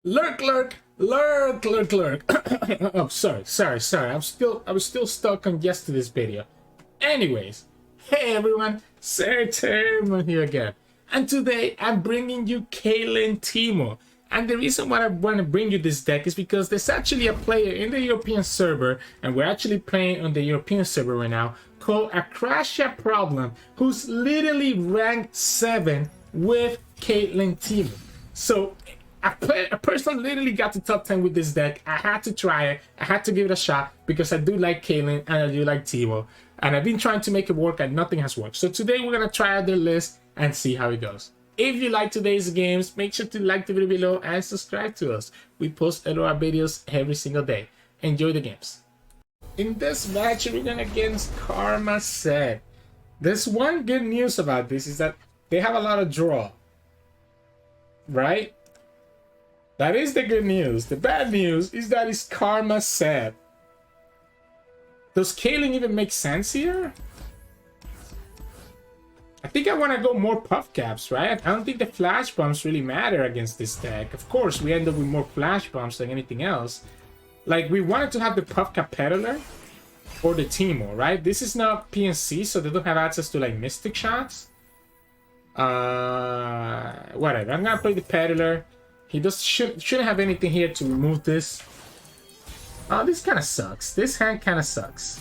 Lurk, lurk, lurk, lurk, lurk. Oh, sorry. I was still stuck on yesterday's video. Anyways, hey everyone, Sirturmund here again. And today I'm bringing you Caitlyn Teemo. And the reason why I want to bring you this deck is because there's actually a player in the European server, and we're actually playing on the European server right now, called AkrasiaProblem, who's literally ranked 7 with Caitlyn Teemo. So a person literally got to top 10 with this deck. I had to try it. I had to give it a shot because I do like Caitlyn and I do like Teemo. And I've been trying to make it work and nothing has worked. So today we're going to try out their list and see how it goes. If you like today's games, make sure to like the video below and subscribe to us. We post our videos every single day. Enjoy the games. In this match, we're going against Karma Sett. There's one good news about this is that they have a lot of draw. Right? That is the good news. The bad news is that it's Karma Sett. Does Caitlyn even make sense here? I think I want to go more puff caps, right? I don't think the flash bombs really matter against this deck. Of course, we end up with more flash bombs than anything else. Like, we wanted to have the puff cap peddler or the Teemo, right? This is not PNC, so they don't have access to like mystic shots. Whatever. I'm gonna play the peddler. He shouldn't have anything here to remove this. Oh, this kind of sucks. This hand kind of sucks.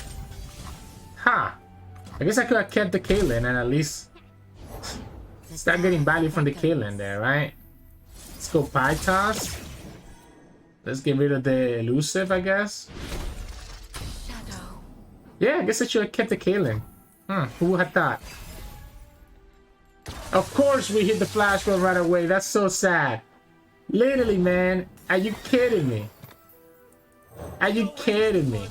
Ha! I guess I could have kept the Caitlyn and at least start getting value from the Caitlyn there, right? Let's go Pie Toss. Let's get rid of the elusive, I guess. Yeah, I guess I should have kept the Caitlyn. Who would have thought? Of course we hit the flash bomb right away. That's so sad. Literally, man. Are you kidding me? Are you kidding me?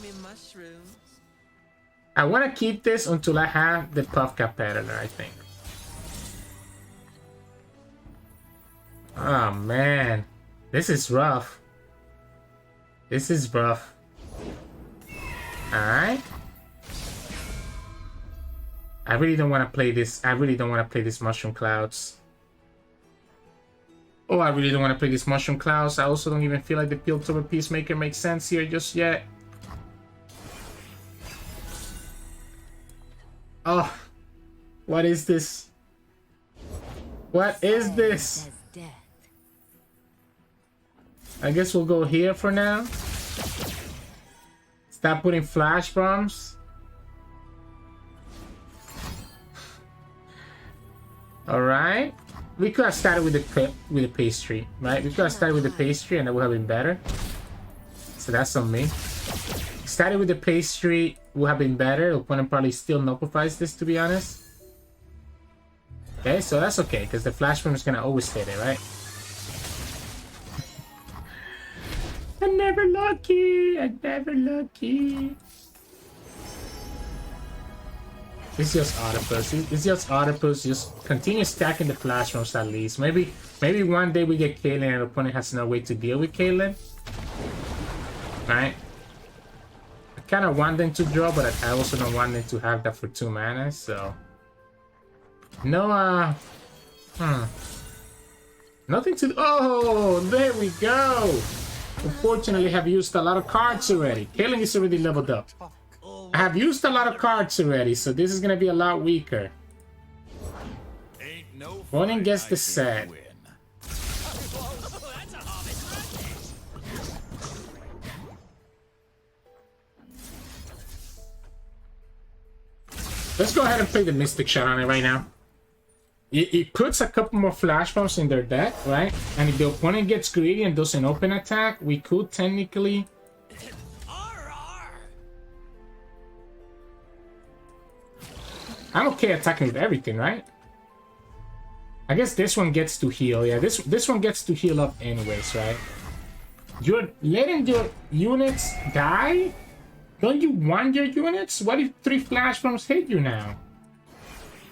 I want to keep this until I have the puff cap peddler, I think. Oh, man. This is rough. This is rough. Alright. I really don't want to play this. I really don't want to play this Mushroom Clouds. Oh, I really don't want to play this Mushroom Clouds. I also don't even feel like the Piltover Peacemaker makes sense here just yet. Oh, what is this? What is this? I guess we'll go here for now. Stop putting flash bombs. All right. We could have started with the pastry, right? We could have started with the pastry and that would have been better. So that's on me. Started with the pastry would have been better. The opponent probably still nullifies this, to be honest. Okay, so that's okay, because the flash bomb is gonna always stay there, right? I'm never lucky. I'm never lucky. It's just Octopus. It's just Octopus. Just continue stacking the flash bombs at least. Maybe one day we get Caitlyn and the opponent has no way to deal with Caitlyn. Right? I kind of want them to draw, but I also don't want them to have that for 2 mana, so... No, nothing to... Oh, there we go! Unfortunately, I have used a lot of cards already. Caitlyn is already leveled up. I have used a lot of cards already, so this is going to be a lot weaker. Opponent gets the Sett. Let's go ahead and play the Mystic Shot on it right now. It puts a couple more flash bombs in their deck, right? And if the opponent gets greedy and does an open attack, we could technically... I'm okay attacking with everything, right? I guess this one gets to heal. Yeah, this one gets to heal up anyways, right? You're letting your units die? Don't you want your units? What if 3 flash bombs hit you now?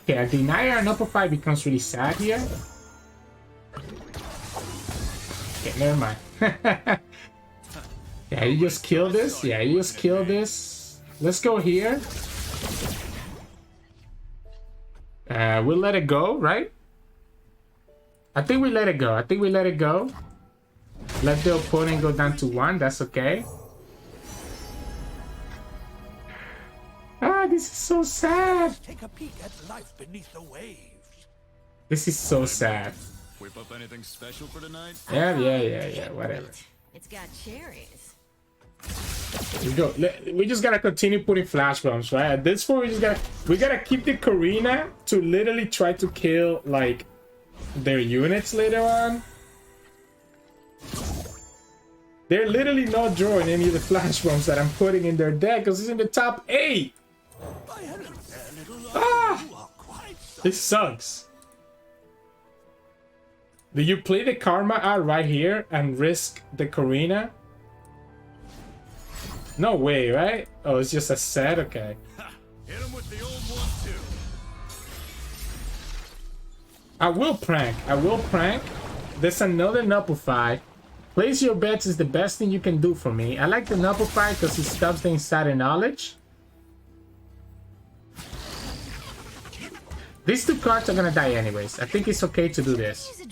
Okay, a denier and nullify becomes really sad here. Okay, never mind. Yeah, you just kill this. Yeah, you just kill this. Let's go here. We'll let it go, right? I think we let it go. I think we let it go. Let the opponent go down to 1. That's okay. Ah, this is so sad. Take a peek at life beneath the waves. This is so sad. Whip up anything special for tonight? Yeah, whatever. It's got cherries. We go. We just gotta continue putting flash bombs, right? At this point, we gotta keep the Karina to literally try to kill like their units later on. They're literally not drawing any of the flash bombs that I'm putting in their deck because it's in the top 8. Ah, this sucks. Do you play the Karma out right here and risk the Karina? No way, right? Oh, it's just a set? Okay. Hit him with the old one too. I will prank. There's another Nuppify. Place your bets is the best thing you can do for me. I like the Nuppify because it stops the insider knowledge. These 2 cards are gonna die anyways. I think it's okay to do this.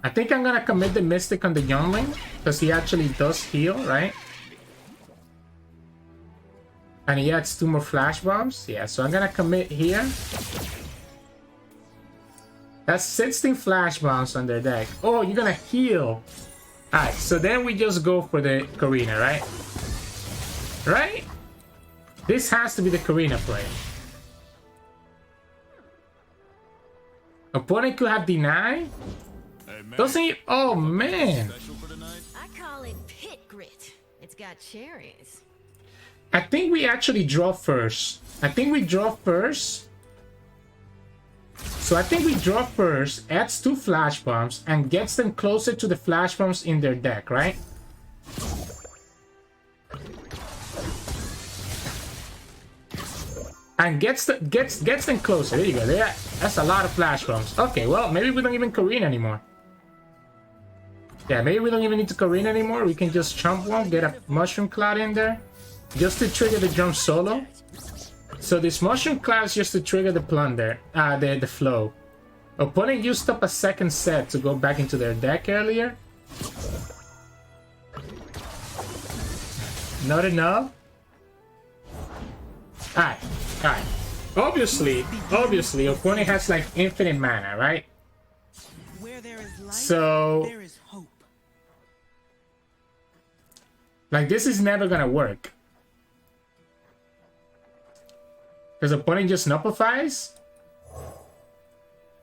I think I'm gonna commit the Mystic on the Youngling because he actually does heal, right? And he adds 2 more Flash Bombs. Yeah, so I'm gonna commit here. That's 16 Flash Bombs on their deck. Oh, you're gonna heal. Alright, so then we just go for the Karina, right? Right? This has to be the Karina play. Opponent could have deny. Doesn't he? Oh man. I call it pit grit. It's got cherries. I think we actually draw first. So I think we draw first, adds 2 flash bombs, and gets them closer to the flash bombs in their deck, right? And gets them closer. There you go. That's a lot of flash bombs. Okay, well, maybe we don't even Karina anymore. Yeah, maybe we don't even need to Karina anymore. We can just chump one, get a Mushroom Cloud in there, just to trigger the jump solo. So this Mushroom Cloud is just to trigger the plunder, the flow. Opponent used up a second set to go back into their deck earlier. Not enough. Alright. Obviously, opponent has like infinite mana, right? Where there is light, So there is hope. like this is never gonna work. Because opponent just nullifies.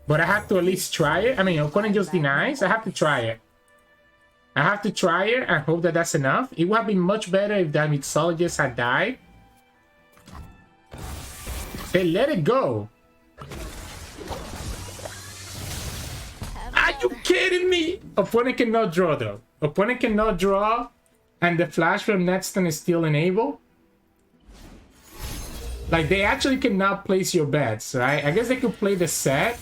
But I have to at least try it. I mean, opponent just denies. I have to try it. And hope that that's enough. It would have been much better if that Mixologist had died. They let it go. Are you kidding me? Opponent cannot draw though. Opponent cannot draw. And the flash from Netston is still enabled. Like, they actually cannot place your bets, right? I guess they could play the Sett.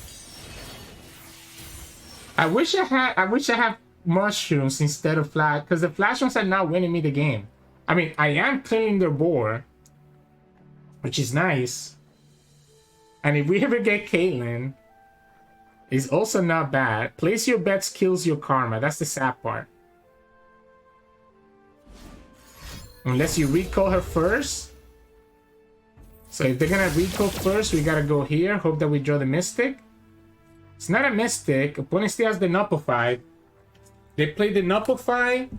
I wish I had mushrooms instead of flash, because the flash ones are not winning me the game. I mean, I am cleaning their board, which is nice. And if we ever get Caitlyn, it's also not bad. Place your bets kills your karma. That's the sad part. Unless you recall her first. So if they're gonna recall first, we gotta go here. Hope that we draw the Mystic. It's not a Mystic. Opponent still has the Nuppify. They play the Nuppify.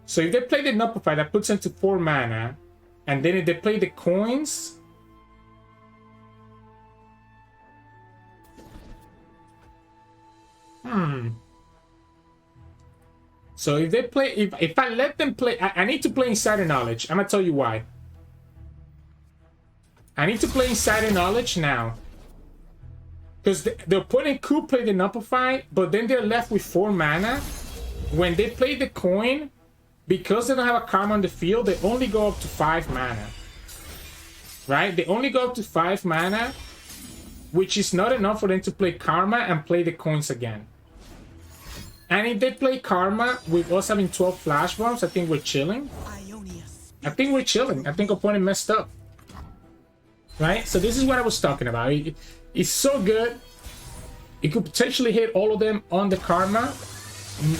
So if they play the Nuppify, that puts into 4 mana. And then if they play the coins... So if they play... If I let them play... I need to play Insider Knowledge. I'm gonna tell you why. I need to play Insider Knowledge now. Because the opponent could play the Nuppify, but then they're left with 4 mana. When they play the coin, because they don't have a karma on the field, they only go up to 5 mana. Right? They only go up to 5 mana, which is not enough for them to play karma and play the coins again. And if they play karma with us having 12 flash bombs, I think we're chilling. I think we're chilling. I think opponent messed up. Right? So this is what I was talking about. It's so good. It could potentially hit all of them on the karma.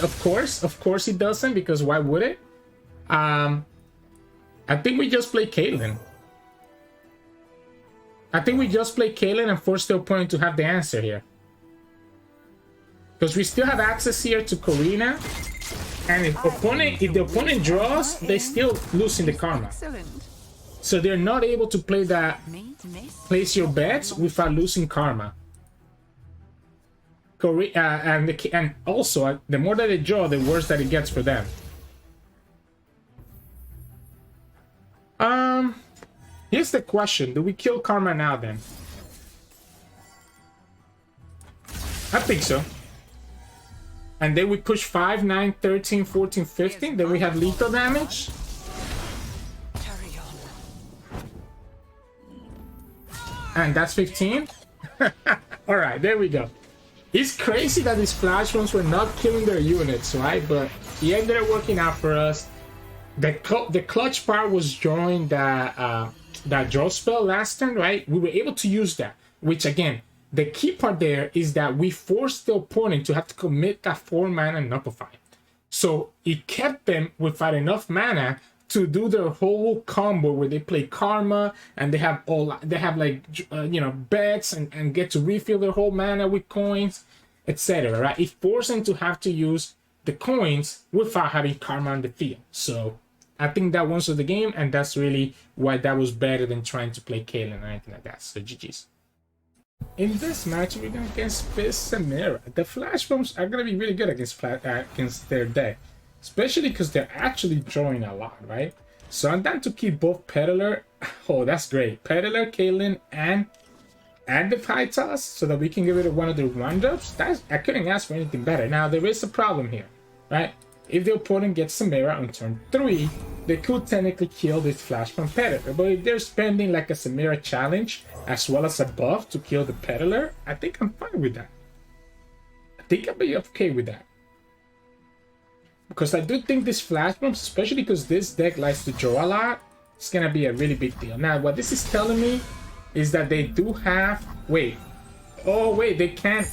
Of course it doesn't, because why would it? I think we just play Caitlyn. I think we just play Caitlyn and force the opponent to have the answer here. Because we still have access here to Corina. And if the opponent draws, they still losing the karma. So they're not able to play that place your bets without losing karma. And also, the more that they draw, the worse that it gets for them. Here's the question. Do we kill karma now then? I think so. And then we push 5, 9, 13, 14, 15. Then we have lethal damage. And that's 15. Alright, there we go. It's crazy that these flash bombs were not killing their units, right? But it ended up working out for us. The clutch part was drawing that draw spell last turn, right? We were able to use that. Which again, the key part there is that we forced the opponent to have to commit that 4 mana Nullify. So it kept them without enough mana to do their whole combo where they play karma and they have bets and get to refill their whole mana with coins, etc. Right? It forced them to have to use the coins without having karma on the field. So I think that won the game, and that's really why that was better than trying to play Caitlyn or anything like that. So GG's. In this match, we're going against Fizz Samira. The flash bombs are going to be really good against their deck. Especially because they're actually drawing a lot, right? So I'm down to keep both Peddler. Oh, that's great. Peddler, Caitlyn, and the Pythos, so that we can get rid of one of the one-drops. I couldn't ask for anything better. Now, there is a problem here, right? If the opponent gets Samira on turn 3, they could technically kill this Flash from Peddler. But if they're spending like a Samira challenge, as well as a buff to kill the Peddler, I think I'm fine with that. I think I'll be okay with that. Because I do think this Flash Bombs, especially because this deck likes to draw a lot, it's going to be a really big deal. Now, what this is telling me is that they do have... Wait. Oh, wait, they can't...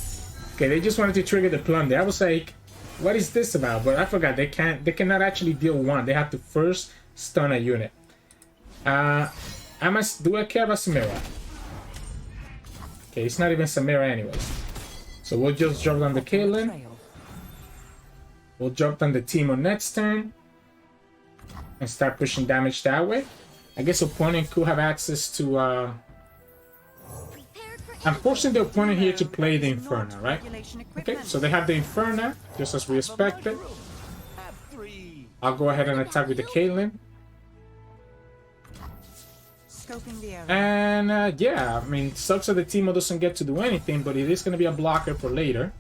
Okay, they just wanted to trigger the Plunder. I was like, what is this about? But I forgot, they cannot actually deal 1. They have to first stun a unit. Do I care about Samira? Okay, it's not even Samira anyways. So we'll just drop down the Caitlyn. We'll drop down the Teemo next turn and start pushing damage that way. I guess opponent could have access to... I'm forcing the opponent here to play the Inferno, right? Okay, so they have the Inferno, just as we expected. I'll go ahead and attack with the Caitlyn. And yeah, I mean, sucks that the Teemo doesn't get to do anything, but it is going to be a blocker for later.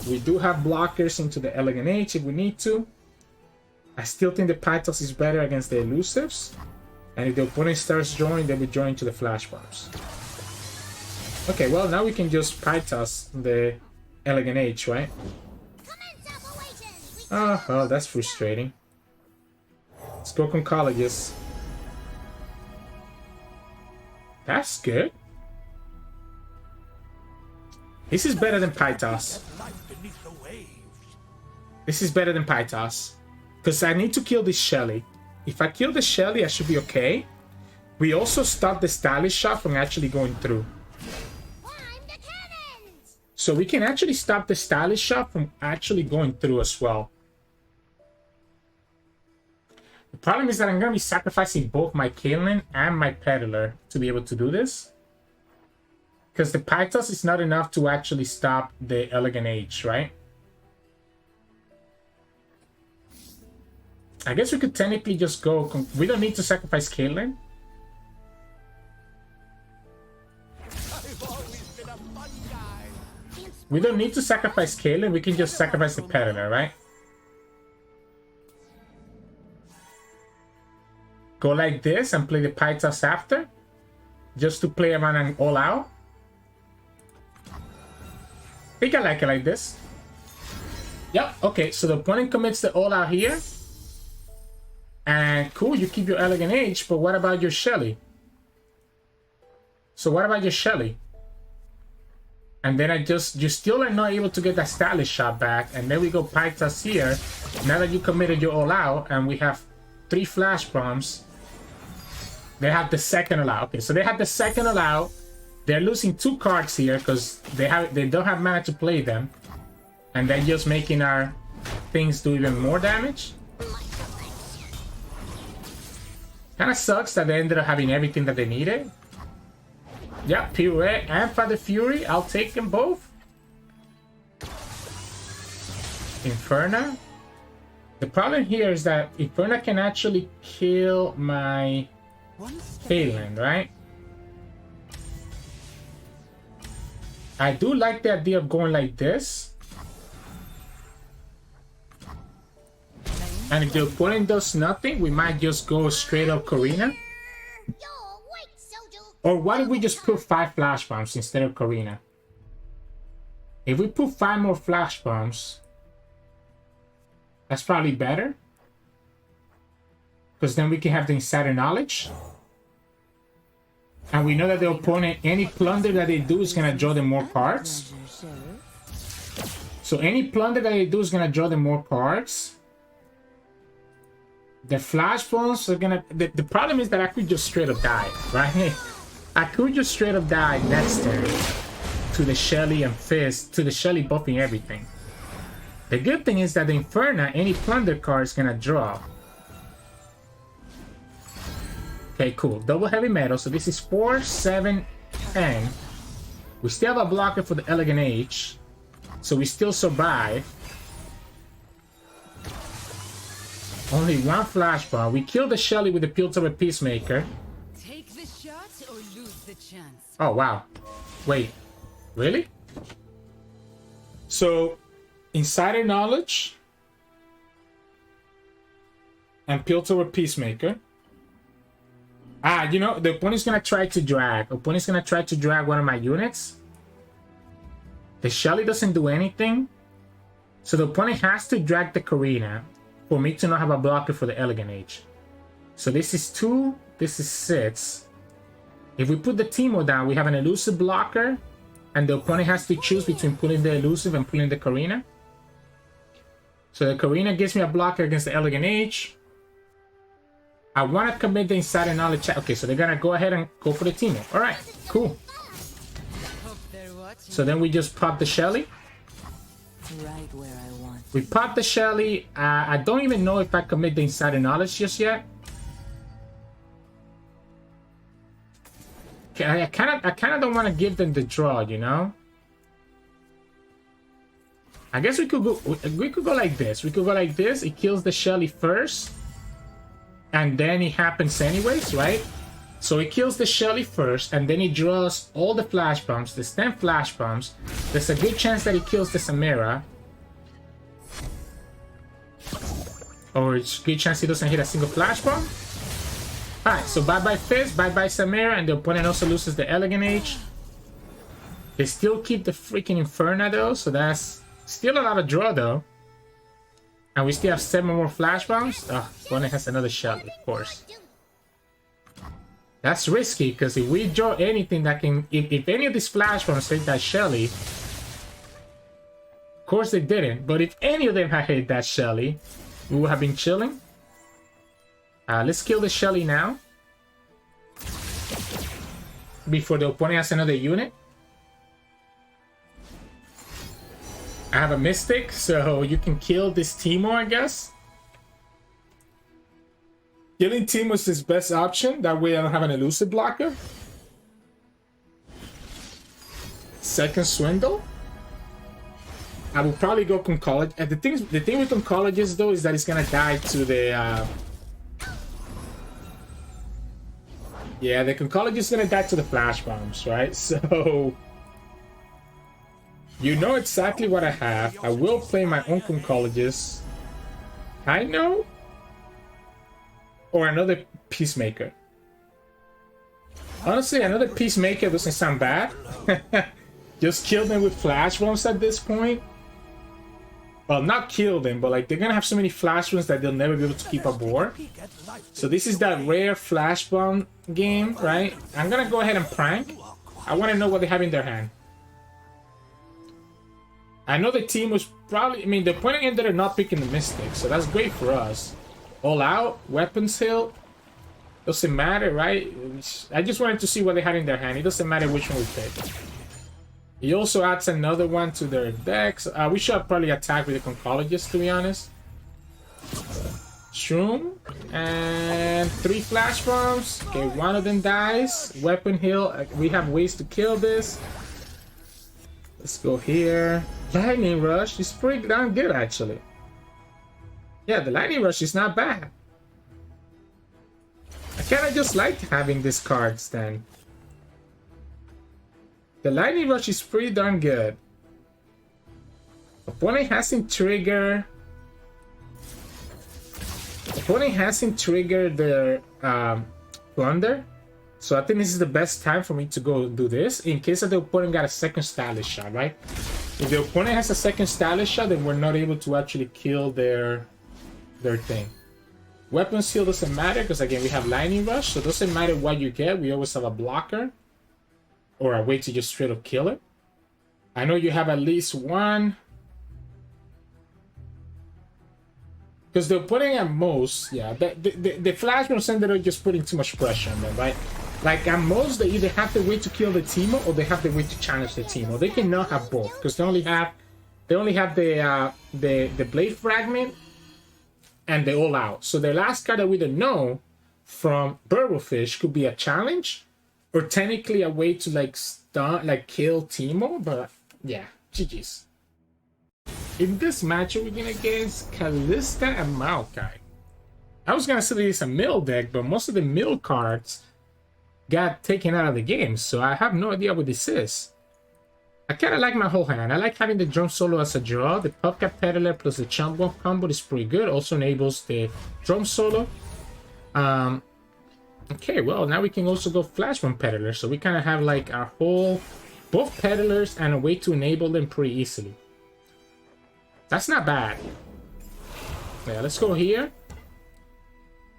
We do have blockers into the Elegant Age if we need to. I still think the Pythos is better against the Elusives. And if the opponent starts drawing, then we draw into the Flash Bombs. Okay, well, now we can just Pythos the Elegant Age, right? Oh, well, that's frustrating. Let's go Conchologist. That's good. This is better than Pythos. This is better than Pythos. Because I need to kill this Shelly. If I kill the Shelly, I should be okay. We also stop the Stylish Shot from actually going through. So we can actually stop the Stylish Shot from actually going through as well. The problem is that I'm going to be sacrificing both my Caitlyn and my Peddler to be able to do this. Because the Pythos is not enough to actually stop the Elegant Age, right? I guess we could technically just go... We don't need to sacrifice Caitlyn. We don't need to sacrifice Caitlyn. We can just sacrifice the Peddler, right? Go like this and play the Pythos after. Just to play around and all out. I think I like it like this. Yep, okay, so the opponent commits the all out here. And cool, you keep your Elegant Age, but what about your Shelly? So what about your Shelly? And then you still are not able to get that stylish shot back. And then we go Pythas here. Now that you committed your all out, and we have 3 flash bombs. They have the second all out. Okay, so they have the second all out. They're losing 2 cards here because they don't have mana to play them. And they're just making our things do even more damage. Kind of sucks that they ended up having everything that they needed. Yeah, Pirouette and Father Fury. I'll take them both. Inferno. The problem here is that Inferno can actually kill my Caitlyn, right? I do like the idea of going like this. And if the opponent does nothing, we might just go straight up Karina. Or what if we just put 5 flash bombs instead of Karina? If we put 5 more flash bombs, that's probably better. Because then we can have the insider knowledge. And we know that the opponent, any plunder that they do is going to draw them more cards. So any plunder that they do is going to draw them more cards. The flash bombs are going to... The problem is that I could just straight up die, right? I could just straight up die next turn to the Shelly and Fizz, to the Shelly buffing everything. The good thing is that the Inferno, any plunder card is going to draw. Okay, cool. Double heavy metal. So this is 4, 7, 10. We still have a blocker for the Elegant Age. So we still survive. Only 1 flash bomb. We killed the Shelly with the Piltover Peacemaker. Take the shot or lose the chance. Oh, wow. Wait. Really? So, Insider Knowledge and Piltover Peacemaker. Ah, you know, the opponent's gonna try to drag. Opponent's gonna try to drag one of my units. The Shelly doesn't do anything. So the opponent has to drag the Karina for me to not have a blocker for the Elegant Age. So this is 2, this is 6. If we put the Teemo down, we have an elusive blocker, and the opponent has to choose between pulling the elusive and pulling the Karina. So the Karina gives me a blocker against the Elegant Age. I want to commit the Insider Knowledge. Okay, so they're going to go ahead and go for the Teemo. Alright, cool. So then we just pop the Shelly. Right where I want. We pop the Shelly. I don't even know if I commit the Insider Knowledge just yet. Okay, I kind of don't want to give them the draw, you know. I guess we could go like this. We could go like this. It kills the Shelly first, and then it happens anyways, right? So it kills the Shelly first, and then it draws all the flash bombs. There's 10 flash bombs. There's a good chance that it kills the Samira. Or it's a good chance he doesn't hit a single flash bomb. Alright, so bye-bye Fizz, bye-bye Samira, and the opponent also loses the Elegant Age. They still keep the freaking Inferno though, so that's still a lot of draw though. And we still have 7 more flash bombs. Oh, opponent has another Shelly, of course. That's risky, because if we draw anything that can... If any of these flash bombs hit that Shelly... Of course they didn't, but if any of them had hit that Shelly, we would have been chilling. Let's kill the Shelly now. Before the opponent has another unit. I have a Mystic, so you can kill this Teemo, I guess. Killing Teemo is his best option. That way I don't have an elusive blocker. Second Swindle. I will probably go Concologist. The thing with Concologist though is that it's gonna die to the yeah, the Concologist is gonna die to the flash bombs, right? So you know exactly what I have. I will play my own Concologist. I know. Or another Peacemaker. Honestly, another Peacemaker doesn't sound bad. Just kill them with flash bombs at this point. Well, not kill them, but like they're gonna have so many flash bombs that they'll never be able to keep aboard. So this is that rare flash bomb game, right? I'm gonna go ahead and prank. I want to know what they have in their hand. I know the team was probably... I mean, the opponent ended up not picking the Mystic, so that's great for us. All out, weapons hill. Doesn't matter, right? I just wanted to see what they had in their hand. It doesn't matter which one we pick. He also adds another one to their decks. We should probably attack with the Conchologist, to be honest. Shroom. And 3 Flash Bombs. Okay, one of them dies. Weapon heal. We have ways to kill this. Let's go here. Lightning Rush is pretty darn good, actually. Yeah, the Lightning Rush is not bad. I kinda just like having these cards then. The Lightning Rush is pretty darn good. Opponent hasn't triggered their Plunder. So I think this is the best time for me to go do this in case that the opponent got a second Stylish Shot, right? If the opponent has a second Stylish Shot, then we're not able to actually kill their thing. Weapon Seal doesn't matter because again we have Lightning Rush, so it doesn't matter what you get, we always have a blocker or a way to just straight up kill it. I know you have at least one, because they're putting at most, yeah, the Flash Bombs ended up just putting too much pressure on them, right? Like at most they either have the way to kill the Teemo or they have the way to challenge the Teemo. They cannot have both because they only have the Blade Fragment and they All Out. So the last card that we don't know from Burblefish could be a challenge or technically a way to like stun, like kill Teemo. But yeah, GG's. In this matchup, we're gonna against Kalista and Maokai. I was gonna say it's a mill deck, but most of the mill cards got taken out of the game, so I have no idea what this is. I kind of like my whole hand. I like having the Drum Solo as a draw. The Puffcat Peddler plus the Chump Walk combo is pretty good. Also enables the Drum Solo. Okay, well, now we can also go Flash Bomb Peddler. So we kind of have like our whole... both Peddlers and a way to enable them pretty easily. That's not bad. Yeah, let's go here.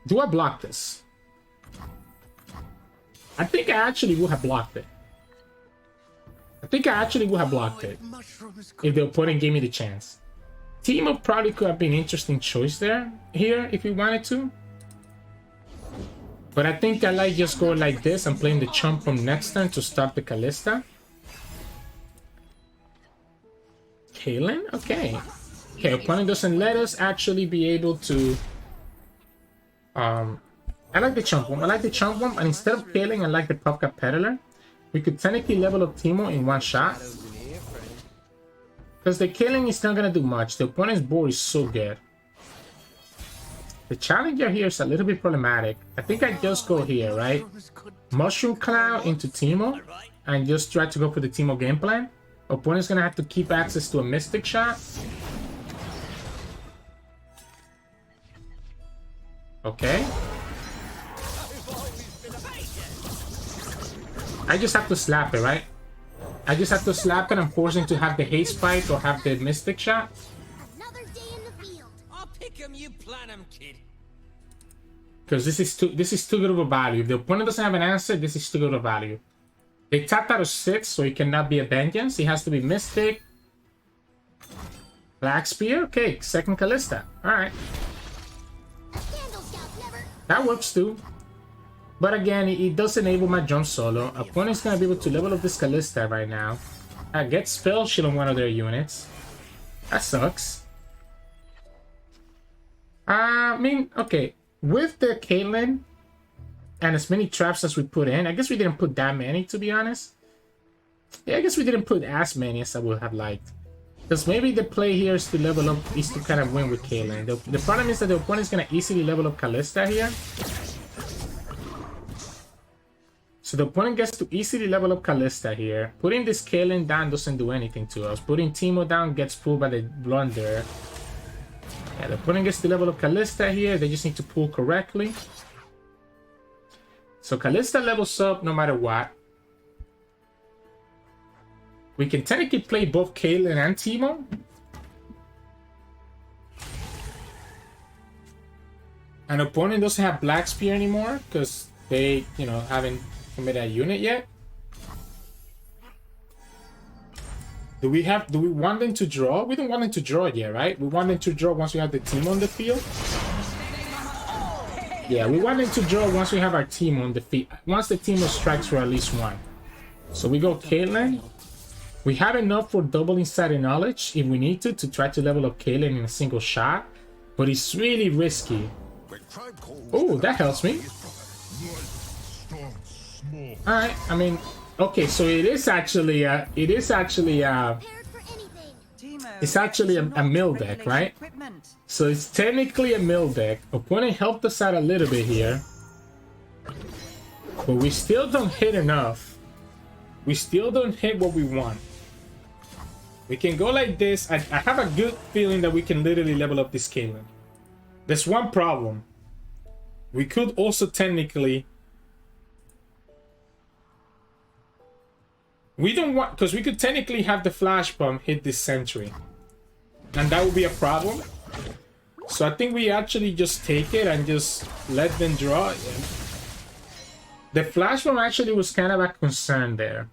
Do I block this? I think I actually would have blocked it. If the opponent gave me the chance. Teemo probably could have been an interesting choice here if you wanted to. But I think I like just going like this and playing the Chump from next turn to stop the Kalista. Caitlyn? Okay. Okay, opponent doesn't let us actually be able to... I like the Chump Bomb. And instead of Caitlyn, I like the Puffcat Peddler. We could technically level up Teemo in one shot. Because the Caitlyn is not going to do much. The opponent's board is so good. The Challenger here is a little bit problematic. I think I just go here, right? Mushroom Cloud into Teemo. And just try to go for the Teemo game plan. Opponent's going to have to keep access to a Mystic Shot. Okay. I just have to slap it, right? I just have to slap it and force him to have the haste spike or have the Mystic Shot. Another day in the field. I'll pick 'em, you plan 'em, kid. Because this is too good of a value. If the opponent doesn't have an answer, this is too good of a value. They tapped out of 6, so it cannot be a Vengeance. It has to be Mystic. Black Spear. Okay, second Kalista. Alright. That works too. But again, it does enable my Jump Solo. Opponent's gonna be able to level up this Kalista right now. Get Spell Shield on one of their units. That sucks. I mean, okay. With the Caitlyn and as many traps as we put in, I guess we didn't put that many, to be honest. Yeah, I guess we didn't put as many as I would have liked. Because maybe the play here is to level up, is to kind of win with Caitlyn. The problem is that the opponent is going to easily level up Kalista here. So the opponent gets to easily level up Kalista here. Putting this Caitlyn down doesn't do anything to us. Putting Teemo down gets pulled by the Blunder. Yeah, the opponent gets to level up Kalista here. They just need to pull correctly. So Kalista levels up no matter what. We can technically play both Caitlyn and Teemo. An opponent doesn't have Black Spear anymore because they, you know, haven't committed a unit yet. Do we want them to draw? We don't want them to draw yet, right? We want them to draw once we have the team on the field. Yeah, we want them to draw once we have our team on the field. Once the team strikes for at least one. So we go Caitlyn. We have enough for double insider knowledge if we need to try to level up Caitlyn in a single shot. But it's really risky. Oh, that helps me. Alright, I mean, okay, so it's actually a mill deck, right? So it's technically a mill deck. Opponent helped us out a little bit here. But we still don't hit enough. We still don't hit what we want. We can go like this. I have a good feeling that we can literally level up this Caitlyn. There's one problem. We could also technically... We don't want... Because we could technically have the Flash Bomb hit this Sentry. And that would be a problem. So I think we actually just take it and just let them draw. Yeah. The Flash Bomb actually was kind of a concern there.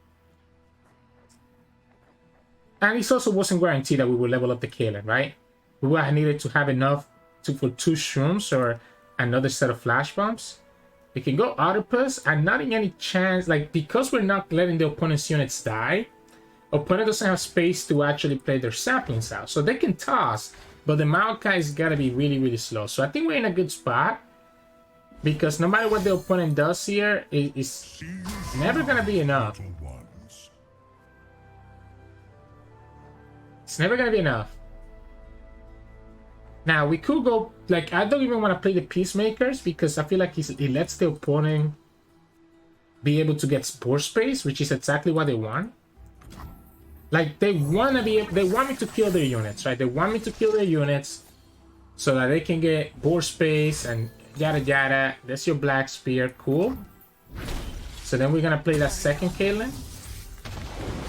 And it also wasn't guaranteed that we would level up the Caitlyn, right? We would have needed to have enough for 2 Shrooms or another set of Flash Bombs. We can go Octopus and not in any chance, like, because we're not letting the opponent's units die, opponent doesn't have space to actually play their saplings out. So they can toss, but the Maokai's gotta be really, really slow. So I think we're in a good spot. Because no matter what the opponent does here, it's never gonna be enough. It's never gonna be enough. Now, we could go... Like, I don't even want to play the Peacemakers because I feel like he lets the opponent be able to get Spore Space, which is exactly what they want. Like, they want to be... They want me to kill their units, right? They want me to kill their units so that they can get Spore Space and yada yada. That's your Black Spear. Cool. So then we're going to play that second Caitlyn.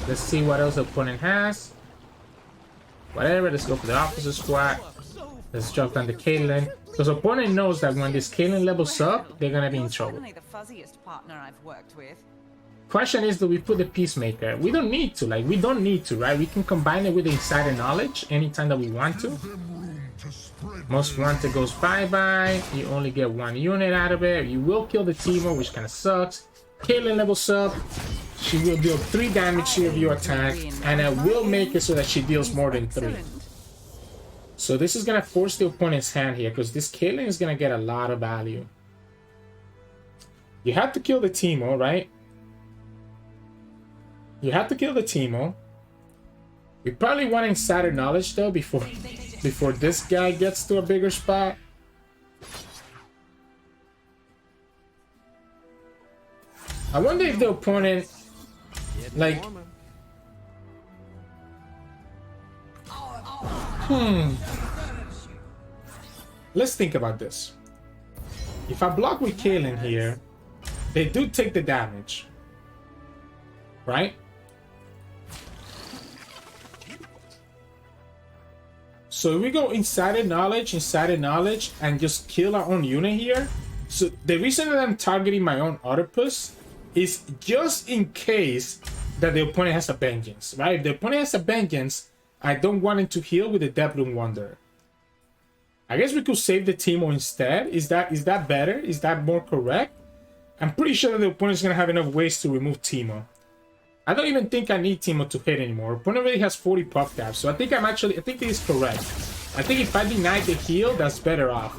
Let's see what else the opponent has. Whatever, let's go for the opposite squad. Let's drop down the Caitlyn. Because opponent knows that when this Caitlyn levels up, they're gonna be in trouble. The fuzziest partner I've worked with. Question is, do we put the Peacemaker? We don't need to, like, we don't need to, right? We can combine it with the Insider Knowledge anytime that we want to. Most Wanted goes bye-bye. You only get 1 unit out of it. You will kill the Teemo, which kind of sucks. Caitlyn levels up. She will deal 3 damage to your attack, and I will make it so that she deals more than 3. So this is gonna force the opponent's hand here, because this Caitlyn is gonna get a lot of value. You have to kill the Teemo, right? You have to kill the Teemo. We probably want Insider Knowledge though before this guy gets to a bigger spot. I wonder if the opponent, like, let's think about this. If I block with Caitlyn here, they do take the damage, right? So if we go Insider Knowledge, and just kill our own unit here. So the reason that I'm targeting my own Octopus is just in case that the opponent has a Vengeance, right? If the opponent has a Vengeance, I don't want him to heal with the Deathloom Wanderer. I guess we could save the Teemo instead. Is that better? Is that more correct? I'm pretty sure that the opponent's gonna have enough ways to remove Teemo. I don't even think I need Teemo to hit anymore. Opponent already has 40 puff tabs, so I think this is correct. I think if I deny the heal, that's better off.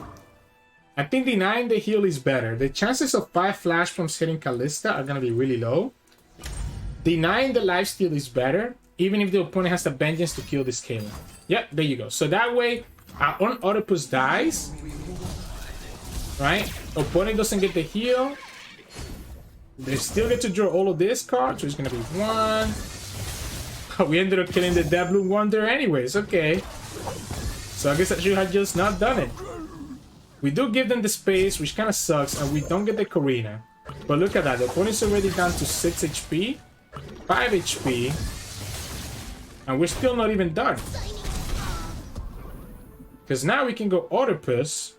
I think denying the heal is better. The chances of 5 Flash Bombs hitting Kalista are gonna be really low. Denying the lifesteal is better, even if the opponent has the Vengeance to kill this Caitlyn. Yep, there you go. So that way, our own Octopus dies, right? Opponent doesn't get the heal. They still get to draw all of this cards, so it's gonna be 1. We ended up killing the Deathloom Wanderer anyways, okay. So I guess I should have just not done it. We do give them the space, which kind of sucks, and we don't get the Karina. But look at that, the opponent's already down to 6 HP, 5 HP, and we're still not even done. Because now we can go Octopus,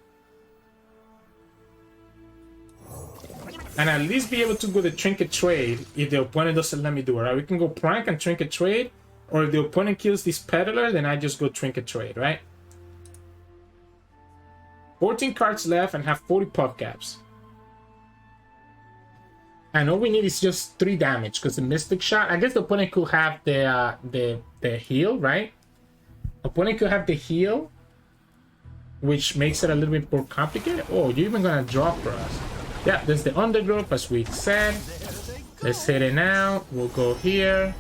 and at least be able to go the Trinket Trade if the opponent doesn't let me do it, right? We can go Prank and Trinket Trade, or if the opponent kills this peddler, then I just go trinket trade, right? 14 cards left and have 40 puff caps. And all we need is just 3 damage because the Mystic Shot. I guess the opponent could have the heal, right? Opponent could have the heal, which makes it a little bit more complicated. Oh, you're even gonna draw for us. Yeah, there's the Undergrowth, as we said. Let's hit it now. We'll go here.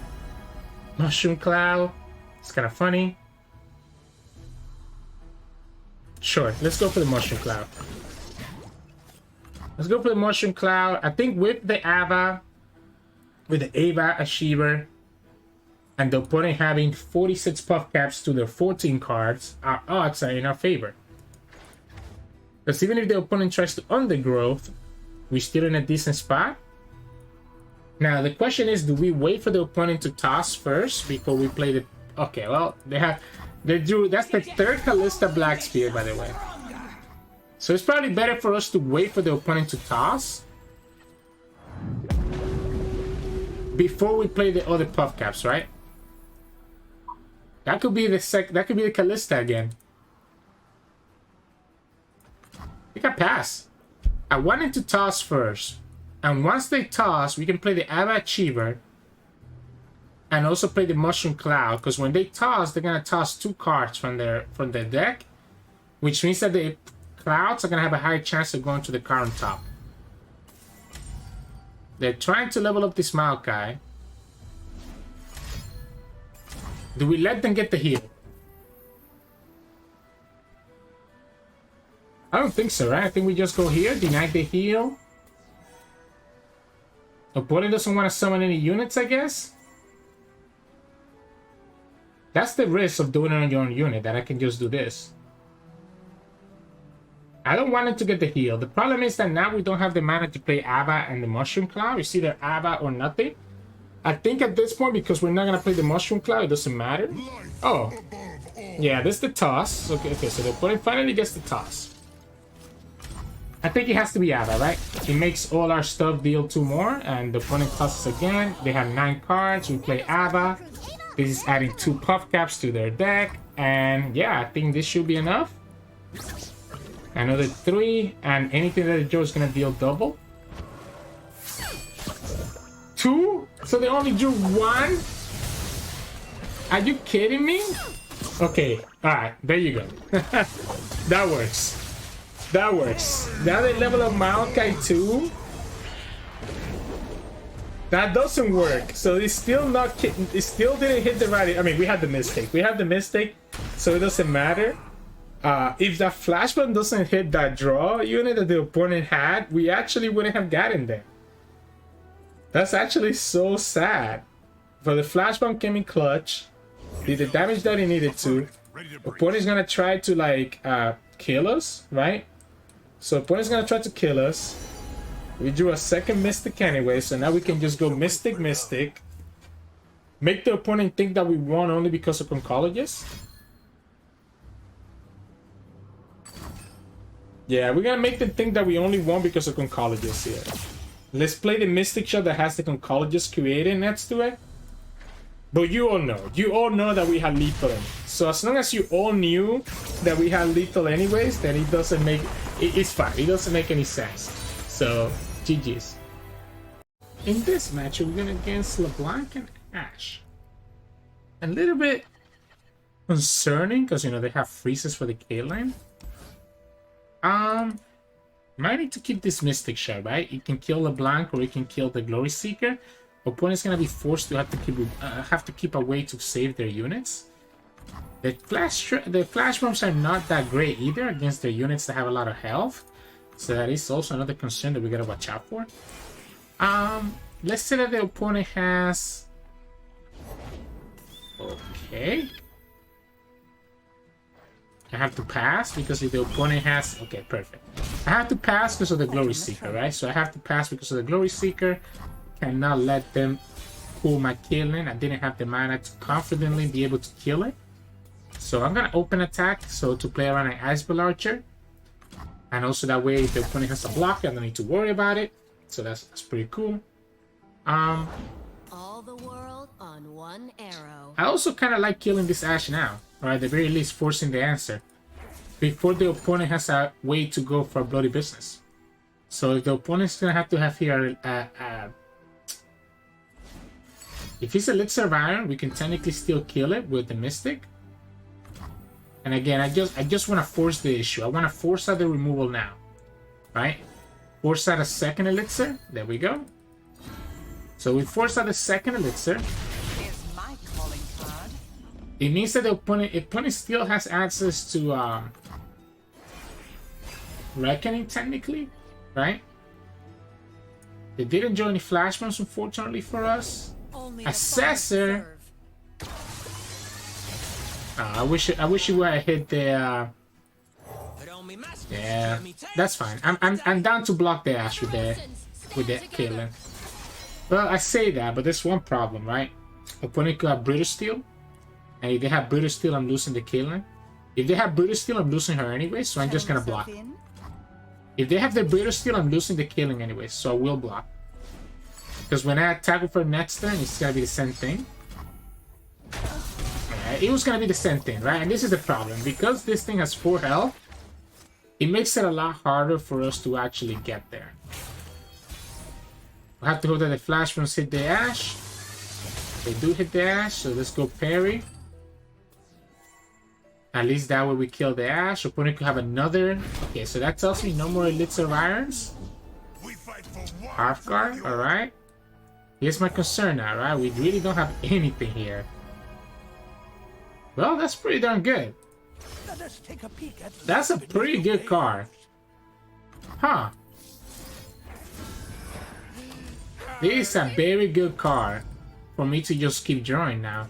Mushroom Cloud. It's kind of funny. Sure, let's go for the Mushroom Cloud. Let's go for the Mushroom Cloud. I think with the Ava, with the Ava Achiever, and the opponent having 46 puff caps to their 14 cards, our odds are in our favor. Because even if the opponent tries to Undergrowth, we're still in a decent spot. Now the question is, do we wait for the opponent to toss first before we play the... Okay, well, they drew... That's the 3rd Kalista Black Spear, by the way. So it's probably better for us to wait for the opponent to toss before we play the other puff caps, right? That could be the Kalista again. I think I pass. I wanted to toss first. And once they toss, we can play the Ava Achiever and also play the Mushroom Cloud, because when they toss, they're gonna toss 2 cards from their deck, which means that the Clouds are gonna have a higher chance of going to the card on top. They're trying to level up this Maokai. Do we let them get the heal? I don't think so, right? I think we just go here, deny the heal. Opponent doesn't want to summon any units, I guess. That's the risk of doing it on your own unit, that I can just do this. I don't want it to get the heal. The problem is that now we don't have the mana to play Ava and the Mushroom Cloud. It's either Ava or nothing. I think at this point, because we're not going to play the Mushroom Cloud, it doesn't matter. Oh. Yeah, this is the toss. Okay, so the opponent finally gets the toss. I think it has to be Ava, right? It makes all our stuff deal 2 more, and the opponent tosses again. They have 9 cards. We play Ava. This is adding 2 puff caps to their deck, and yeah, I think this should be enough. Another 3, and anything that they draw is gonna deal double. 2? So they only drew 1? Are you kidding me? Okay, alright, there you go. That works. That works. Now they level up Maokai too. That doesn't work. So it's still not. It still didn't hit the right. I mean, we had the mistake. We have the mistake, so it doesn't matter. If that flashbang doesn't hit that draw unit that the opponent had, we actually wouldn't have gotten there. That's actually so sad. But the flashbang came in clutch, did the damage that he needed to. Opponent's gonna try to like kill us, right? So opponent's gonna try to kill us. We drew a second Mystic anyway, so now we can just go Mystic, Mystic. Make the opponent think that we won only because of Concologist. Yeah, we're gonna make them think that we only won because of Concologist here. Let's play the Mystic shot that has the Concologist created next to it. But you all know that we had lethal in it. So as long as you all knew that we had lethal anyways, then it doesn't make... It's fine. It doesn't make any sense. So, GG's. In this match, we're going against LeBlanc and Ashe. A little bit concerning, because, you know, they have freezes for the Caitlyn. Might need to keep this Mystic Shot, right? It can kill LeBlanc or it can kill the Glory Seeker. Opponent's gonna be forced to have to keep a way to save their units. The flash bombs are not that great either against their units that have a lot of health, so that is also another concern that we gotta watch out for. Let's say that the opponent has... Okay. I have to pass because if the opponent has... Okay, perfect. I have to pass because of the Glory Seeker, right? So I have to pass because of the Glory Seeker. Cannot let them pull my Caitlyn. I didn't have the mana to confidently be able to kill it. So I'm gonna open attack, so to play around an Ice Ball Archer. And also that way if the opponent has a block, I don't need to worry about it. So that's pretty cool. All the world on on one arrow. I also kind of like killing this Ashe now, or at the very least forcing the answer, before the opponent has a way to go for bloody business. So if the opponent's gonna have to have here, if it's Elixir of Iron, we can technically still kill it with the Mystic. And again, I just want to force the issue. I want to force out the removal now, right? Force out a second Elixir. There we go. So we force out a second Elixir. Here's my calling card. It means that the opponent still has access to Reckoning, technically, right? They didn't join any flash bombs, unfortunately for us. Only Assessor. I wish you would have hit the. Yeah, that's fine. I'm down to block the Ashe with the Caitlyn. Well, I say that, but there's one problem, right? Opponent could have British Steel, and if they have British Steel, I'm losing the Caitlyn. If they have British Steel, I'm losing her anyway, so I'm just gonna block. If they have the British Steel, I'm losing the Caitlyn anyway, so I will block. Because when I attack with her next turn, it's gonna be the same thing. Yeah, it was gonna be the same thing, right? And this is the problem. Because this thing has 4 health, it makes it a lot harder for us to actually get there. We have to hope that the flash bombs hit the Ashe. They do hit the Ashe, so let's go parry. At least that way we kill the Ashe. Opponent could have another. Okay, so that tells me no more Elixir of Irons. Half guard, alright. Here's my concern now, right? We really don't have anything here. Well, that's pretty darn good. That's a pretty good card. Huh. This is a very good card for me to just keep drawing now.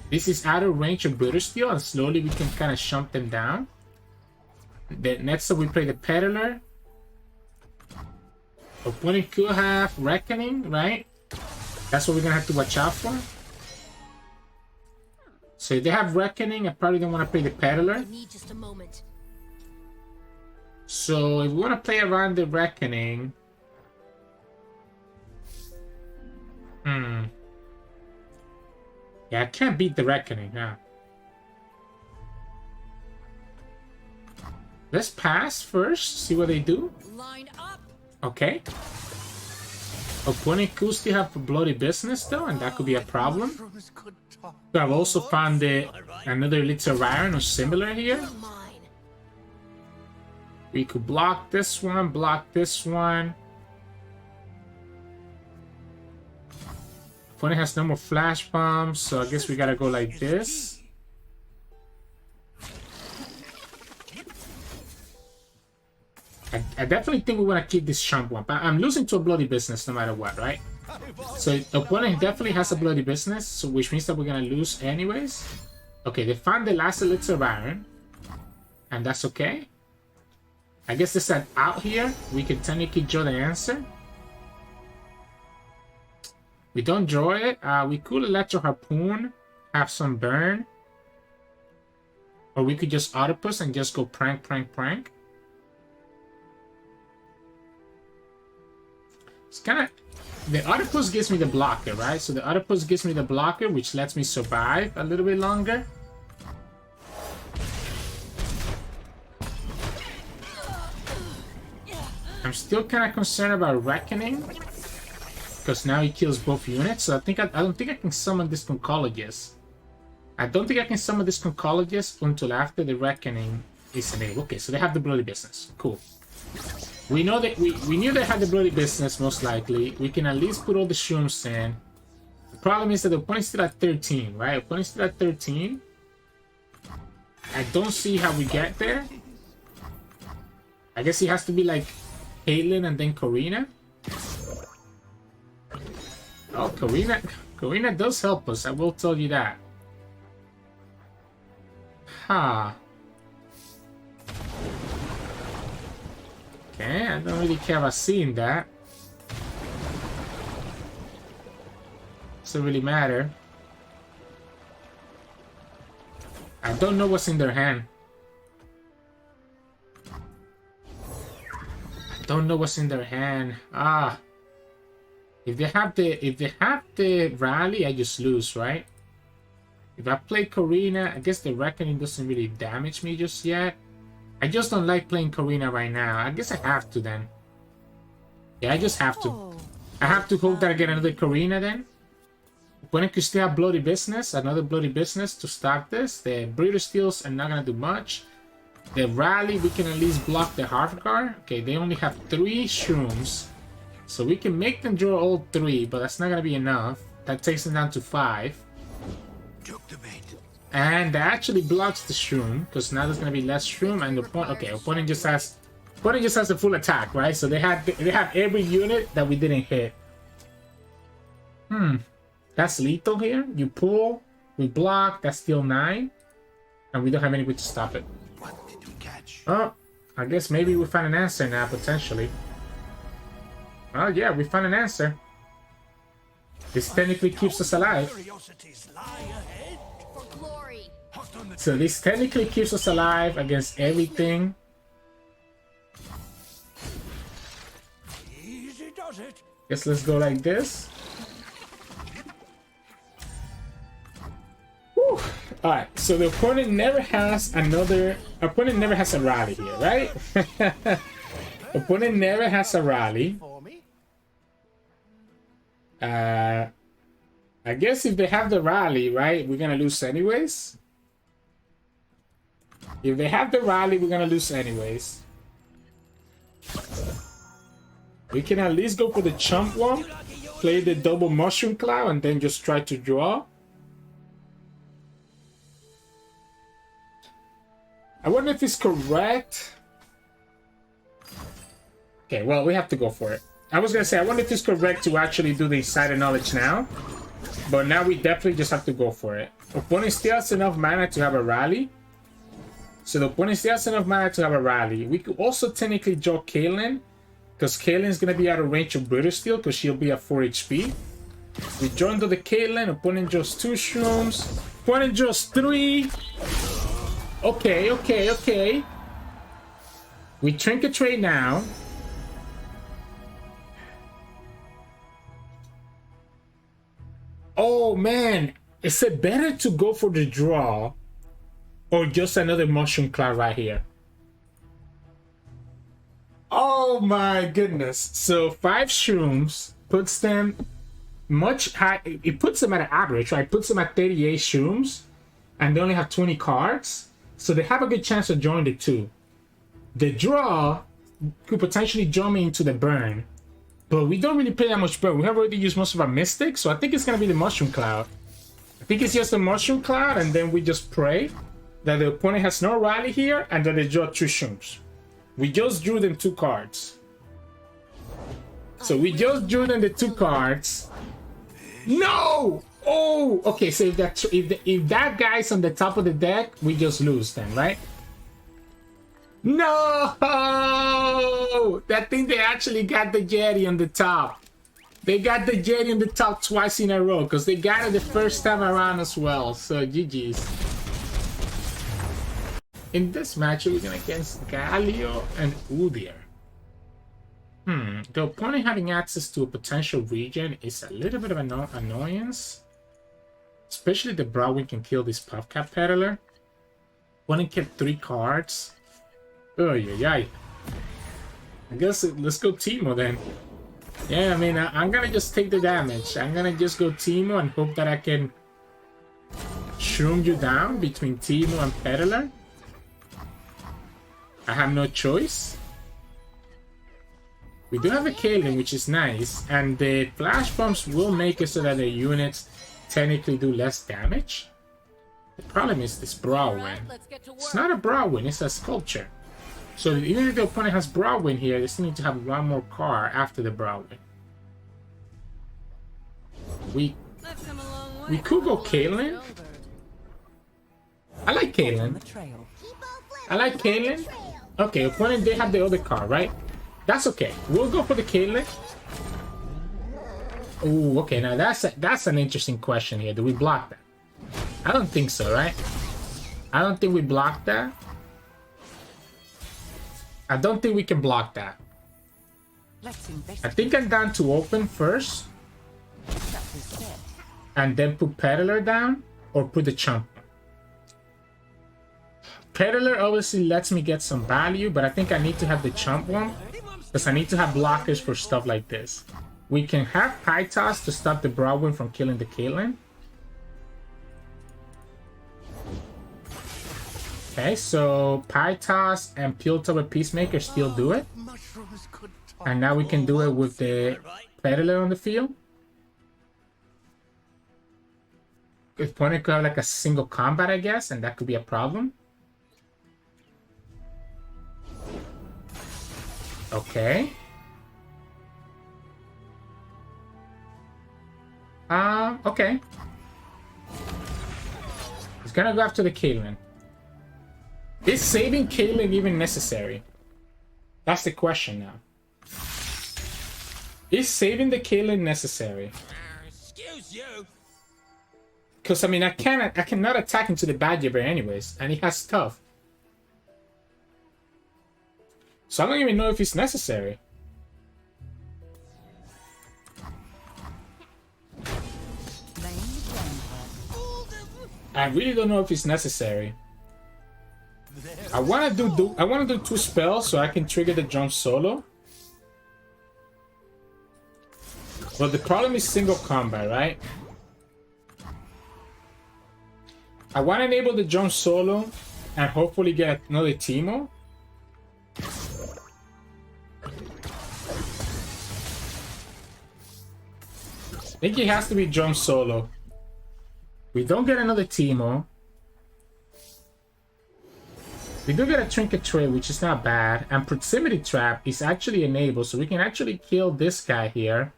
This is out of range of British Steel, and slowly we can kind of shump them down. The next up we play the Peddler. Opponent could have Reckoning, right? That's what we're gonna have to watch out for. So if they have Reckoning, I probably don't want to play the Peddler. I need just a moment. So if we want to play around the Reckoning... Yeah, I can't beat the Reckoning, huh? Let's pass first, see what they do. Line up. Okay. Opponent could still have bloody business though, and that could be a problem. I've also found another Elixir of Iron or similar here. Mine. We could block this one, block this one. Opponent has no more flash bombs, so I guess we gotta go like this. I definitely think we want to keep this champ one, but I'm losing to a bloody business no matter what, right? So opponent definitely has a bloody business, so which means that we're gonna lose anyways. Okay, they found the last Elixir of Iron, and that's okay. I guess they said out here we can technically draw the answer. We don't draw it. We could Electro Harpoon, have some burn, or we could just Autopus and just go prank, prank, prank. It's kind of... The Autopus gives me the blocker, right? So the Autopus gives me the blocker, which lets me survive a little bit longer. I'm still kind of concerned about Reckoning, because now he kills both units. So I don't think I can summon this Conchologist. I don't think I can summon this Conchologist until after the Reckoning is enabled. Okay, so they have the bloody business. Cool. We know that we knew they had the bloody business, most likely. We can at least put all the shrooms in. The problem is that the opponent's still at 13, right? Opponent's still at 13. I don't see how we get there. I guess he has to be like Caitlyn and then Karina. Oh, Karina does help us, I will tell you that. Huh. Okay, I don't really care about seeing that. Doesn't really matter. I don't know what's in their hand. I don't know what's in their hand. Ah. If they have the rally, I just lose, right? If I play Karina, I guess the Reckoning doesn't really damage me just yet. I just don't like playing Karina right now. I guess I have to then. Yeah, I just have to. I have to hope that I get another Karina then. Opponent could still have Bloody Business, another Bloody Business to stop this. The Breeder Steals are not gonna do much. The Rally, we can at least block the Hearthguard. Okay, they only have 3 Shrooms. So we can make them draw all 3, but that's not gonna be enough. That takes them down to 5. And that actually blocks the Shroom, because now there's gonna be less Shroom, and the opponent just has the full attack, right? So they have every unit that we didn't hit. That's lethal here. You pull, we block, that's still 9. And we don't have any way to stop it. What did we catch? Oh, I guess maybe we find an answer now, potentially. Oh yeah, we found an answer. This technically keeps us alive. For glory. So this technically keeps us alive against everything. Easy does it. Guess let's go like this. Whew. Alright, so the opponent never has a rally here, right? Opponent never has a rally. I guess if they have the rally, right, we're gonna lose anyways. If they have the rally, we're gonna lose anyways. We can at least go for the chump one, play the double mushroom cloud, and then just try to draw. I wonder if it's correct. Okay, well, we have to go for it. I was gonna say, I wonder if it's correct to actually do the Insider Knowledge now. But now we definitely just have to go for it. Opponent still has enough mana to have a rally. So the opponent still has enough mana to have a rally. We could also technically draw Caitlyn, because Caitlyn's gonna be out of range of British Steel, because she'll be at 4 HP. We draw into the Caitlyn, opponent draws 2 Shrooms. Opponent draws 3. Okay. We Trinket Trade now. Oh man, is it better to go for the draw or just another mushroom cloud right here? Oh my goodness. So 5 Shrooms puts them much high. It puts them at an average, right? It puts them at 38 Shrooms, and they only have 20 cards. So they have a good chance of drawing the 2. The draw could potentially draw me into the burn. But we don't really play that much burn. We have already used most of our mystics, so I think it's gonna be the mushroom cloud. I think it's just the mushroom cloud, and then we just pray that the opponent has no rally here, and that they draw 2 Shrooms. We just drew them 2 cards. So we just drew them the 2 cards. No! Oh! Okay, so if that guy's on the top of the deck, we just lose then, right? No! That thing, they actually got the Jetty on the top. They got the Jetty on the top twice in a row, because they got it the first time around as well. So GG's. In this match, we're going against Galio and Udyr. The opponent having access to a potential region is a little bit of an annoyance. Especially the Browin can kill this Puffcat Peddler. Opponent kept 3 cards. Oh, yeah. I guess let's go Teemo then. Yeah, I mean, I'm gonna just take the damage. I'm gonna just go Teemo and hope that I can shroom you down between Teemo and Peddler. I have no choice. We do have a Caitlyn, which is nice, and the flash bombs will make it so that the units technically do less damage. The problem is this Browin. It's not a Browin, it's a Sculpture. So even if the opponent has Browin here, they still need to have 1 more card after the Browin. We could go Caitlyn. I like Caitlyn. Okay, opponent, they have the other card, right? That's okay. We'll go for the Caitlyn. Ooh, okay, now that's an interesting question here. Do we block that? I don't think so, right? I don't think we block that. I don't think we can block that. I think I'm down to open first. to Sett. and then put Peddler down, or put the Chump. Peddler obviously lets me get some value, but I think I need to have the Chump one because I need to have blockers for stuff like this. We can have Pytos to stop the Broadwind from killing the Caitlyn. Okay, so Pytos and Piltover Peacemaker still do it. And now we can do it with the Peddler on the field. If opponent could have like a single combat, I guess, and that could be a problem. Okay. Okay. He's gonna go after the Caitlyn. Is saving Caitlyn even necessary? That's the question now. Is saving the Caitlyn necessary? Excuse you. Because I mean, I cannot attack into the Badger Bear anyways, and he has stuff. So I don't even know if it's necessary. I really don't know if it's necessary. I want to do 2 spells so I can trigger the jump solo. But the problem is single combat, right? I want to enable the jump solo and hopefully get another Teemo. I think it has to be jump solo. We don't get another Teemo. We do get a Trinket Tray, which is not bad. And Proximity Trap is actually enabled, so we can actually kill this guy here.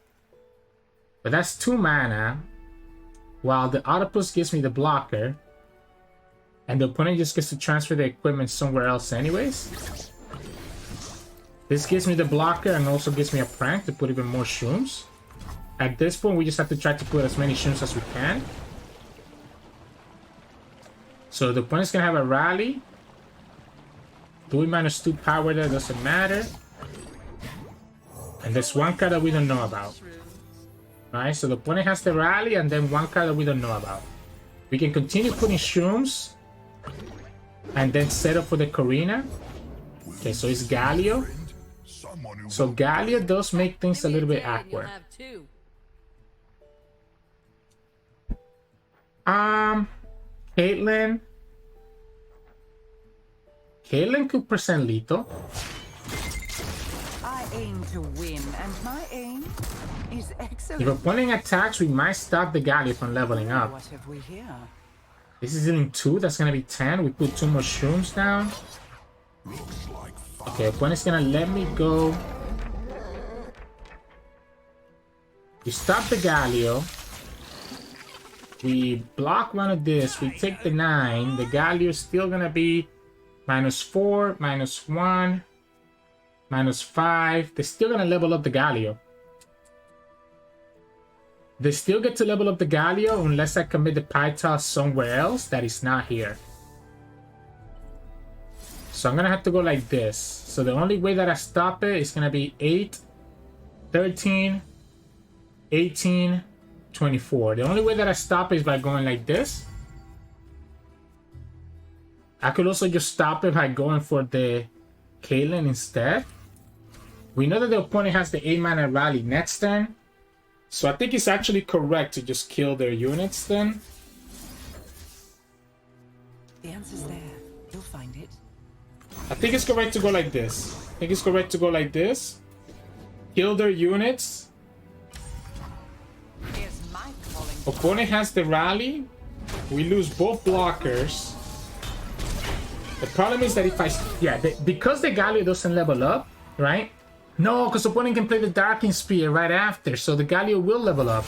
But that's 2 mana. While the Octopus gives me the blocker. And the opponent just gets to transfer the equipment somewhere else anyways. This gives me the blocker and also gives me a prank to put even more shrooms. At this point, we just have to try to put as many shrooms as we can. So the opponent's gonna have a rally. 2 minus 2 power there doesn't matter. And there's 1 card that we don't know about. Right, so the opponent has the rally and then 1 card that we don't know about. We can continue putting shrooms. And then set up for the Corina. Okay, so it's Galio. So Galio does make things a little bit awkward. Caitlyn. Caitlyn could present lethal. I aim to win, and my aim is excellent. If opponent attacks, we might stop the Galio from leveling up. What have we here? This is dealing 2, that's gonna be 10. We put 2 more shrooms down. Okay, opponent's gonna let me go. We stop the Galio. We block one of this. We take the 9. The Galio is still gonna be -4, -1, -5. They're still gonna level up the Galio. They still get to level up the Galio unless I commit the Pytos somewhere else that is not here. So I'm gonna have to go like this. So the only way that I stop it is gonna be 8, 13, 18, 24. The only way that I stop it is by going like this. I could also just stop it by going for the Caitlyn instead. We know that the opponent has the 8 mana rally next turn. So I think it's actually correct to just kill their units then. The answer's there. You'll find it. I think it's correct to go like this. I think it's correct to go like this. Kill their units. Here's my calling. Opponent has the rally. We lose both blockers. The problem is that if I... Yeah, because the Galio doesn't level up, right? No, because opponent can play the Darking Spear right after, so the Galio will level up.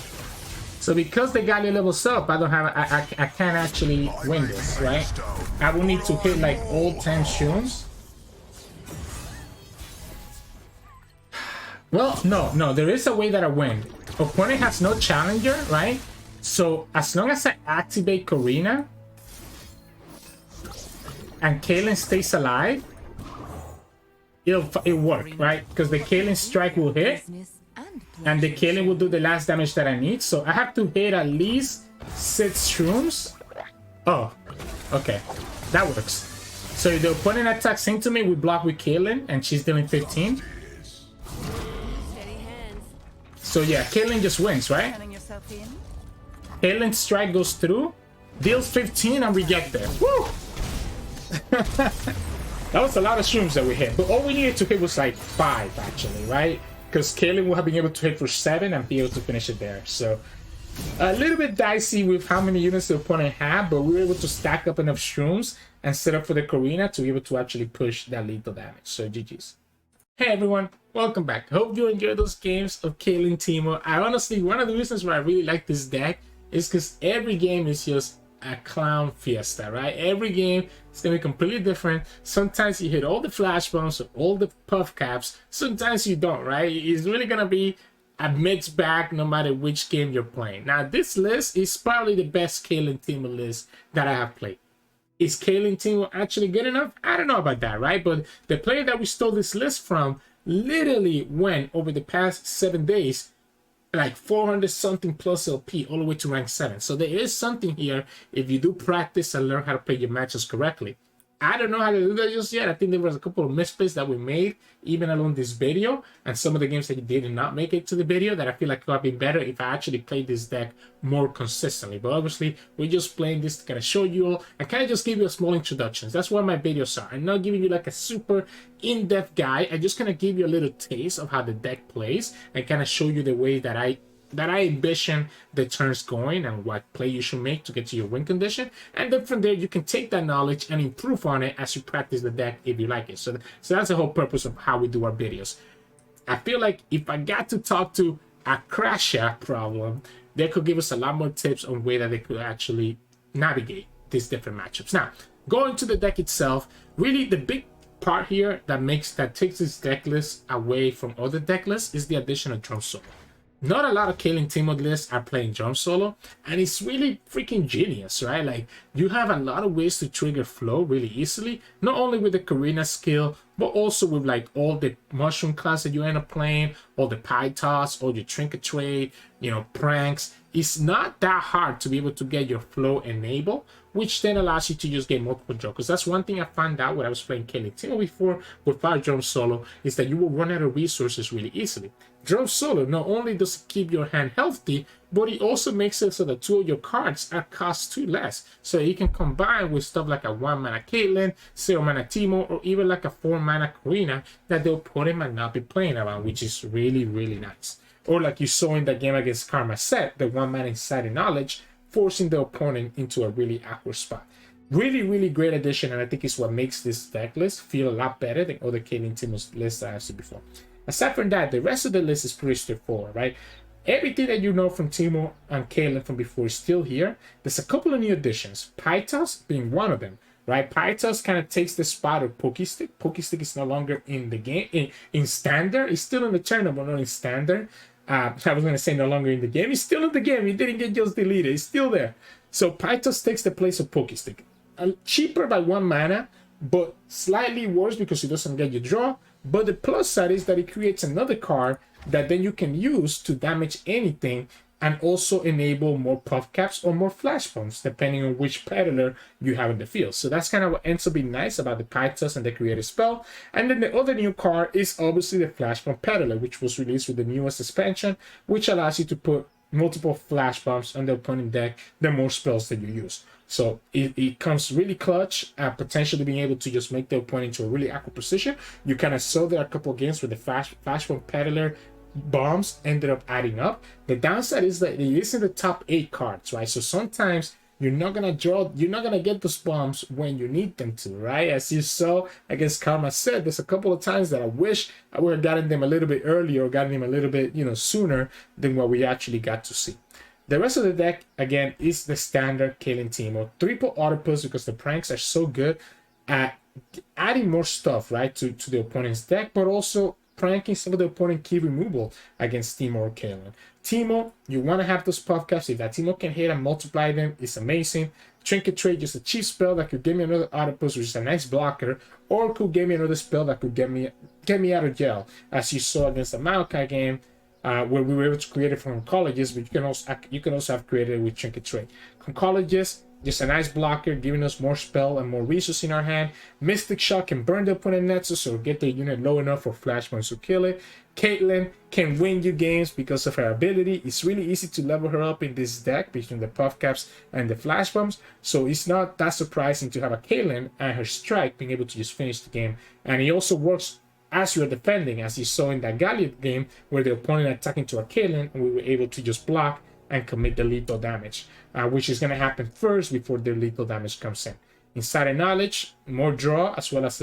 So because the Galio levels up, I don't have... I can't actually win this, right? I will need to hit like all 10 shrooms. Well, no, there is a way that I win. Opponent has no challenger, right? So as long as I activate Corina and Caitlyn stays alive, it'll work, right? Because the Caitlyn strike will hit. and the Caitlyn will do the last damage that I need. So I have to hit at least 6 shrooms. Oh, okay, that works. So if the opponent attacks into me, we block with Caitlyn, and she's dealing 15. Steady hands. So yeah, Caitlyn just wins, right? Turning yourself in. Caitlyn's strike goes through, deals 15, and we get there. Woo! That was a lot of shrooms that we hit, but all we needed to hit was like 5 actually, right? Because Caitlyn would have been able to hit for 7 and be able to finish it there. So a little bit dicey with how many units the opponent had, but we were able to stack up enough shrooms and set up for the Karina to be able to actually push that lethal damage. So GG's. Hey everyone, welcome back. Hope you enjoyed those games of Caitlyn Teemo. I honestly, one of the reasons why I really like this deck is because every game is just a clown fiesta, right? Every game is gonna be completely different. Sometimes you hit all the flash bombs or all the puff caps, sometimes you don't, right? It's really gonna be a mixed bag no matter which game you're playing. Now this list is probably the best Caitlyn Teemo list that I have played. Is Caitlyn Teemo actually good enough? I don't know about that, right? But the player that we stole this list from literally went over the past 7 days like 400 something plus LP all the way to rank 7. So there is something here if you do practice and learn how to play your matches correctly. I don't know how to do that just yet. I think there was a couple of misplays that we made even along this video, and some of the games that did not make it to the video that I feel like could have been better if I actually played this deck more consistently. But obviously we're just playing this to kind of show you all and kind of just give you a small introductions. That's what my videos are. I'm not giving you like a super in-depth guide. I just kind of give you a little taste of how the deck plays and kind of show you the way that I envision the turns going and what play you should make to get to your win condition. And then from there, you can take that knowledge and improve on it as you practice the deck if you like it. So that's the whole purpose of how we do our videos. I feel like if I got to talk to AkrasiaProblem, they could give us a lot more tips on way that they could actually navigate these different matchups. Now, going to the deck itself, really the big part here that takes this deck list away from other deck lists is the addition of Drum Solo. Not a lot of Caitlyn Teemo lists are playing Drum Solo, and it's really freaking genius, right? Like, you have a lot of ways to trigger flow really easily, not only with the Karina skill, but also with like all the mushroom class that you end up playing, all the pie toss, all your trinket trade, you know, pranks. It's not that hard to be able to get your flow enabled, which then allows you to just get multiple draw. Because that's one thing I found out when I was playing Caitlyn Teemo before with Fire Drum Solo, is that you will run out of resources really easily. Drum Solo not only does it keep your hand healthy, but it also makes it so that 2 of your cards are cost 2 less. So you can combine with stuff like a 1 mana Caitlyn, 0 mana Teemo, or even like a 4 mana Karina that the opponent might not be playing around, which is really, really nice. Or like you saw in that game against Sett, the 1 mana Insider Knowledge, forcing the opponent into a really awkward spot. Really, really great addition, and I think it's what makes this deck list feel a lot better than other Caitlyn Teemo lists that I've seen before. Aside from that, the rest of the list is pretty straightforward, right? Everything that you know from Teemo and Caitlyn from before is still here. There's a couple of new additions, Pytos being one of them, right? Pytos kind of takes the spot of Pokestick. Pokestick is no longer in the game, in Standard. It's still in the tournament, not in Standard. I was going to say no longer in the game. He's still in the game. He didn't get just deleted. He's still there. So Pytos takes the place of Pokestick. Cheaper by 1 mana, but slightly worse because he doesn't get your draw. But the plus side is that it creates another card that then you can use to damage anything and also enable more puff caps or more flash bombs, depending on which peddler you have in the field. So that's kind of what ends up being nice about the Pythos and the creative spell. And then the other new card is obviously the flash bomb peddler, which was released with the newest expansion, which allows you to put multiple flash bombs on the opponent deck the more spells that you use. So it comes really clutch, potentially being able to just make the opponent into a really awkward position. You kind of saw there a couple of games where the flash bomb peddler bombs ended up adding up. The downside is that it is in the top 8 cards, right? So sometimes you're not gonna get those bombs when you need them to, right? As you saw against Sett, there's a couple of times that I wish I would have gotten them a little bit earlier or gotten them a little bit, sooner than what we actually got to see. The rest of the deck, again, is the standard Caitlyn Teemo. Triple Autopus because the pranks are so good at adding more stuff, right, to the opponent's deck, but also pranking some of the opponent key removal against Teemo or Caitlyn. Teemo, you want to have those puff caps. If that Teemo can hit and multiply them, it's amazing. Trinket Trade, just a cheap spell that could give me another Autopus, which is a nice blocker, or could give me another spell that could get me out of jail, as you saw against the Maokai game. where we were able to create it from Oncologist, but you can also have created it with Trinket Trade. Oncologist, just a nice blocker, giving us more spell and more resources in our hand. Mystic Shot can burn the opponent Nexus or get the unit low enough for flashpoints to kill it. Caitlyn can win you games because of her ability. It's really easy to level her up in this deck between the Puff Caps and the Flash Bombs. So it's not that surprising to have a Caitlyn and her strike being able to just finish the game. And it also works as you're defending, as you saw in that Galio game where the opponent attacked into a Caitlyn and we were able to just block and commit the lethal damage, which is going to happen first before the lethal damage comes in. Insider Knowledge, more draw, as well as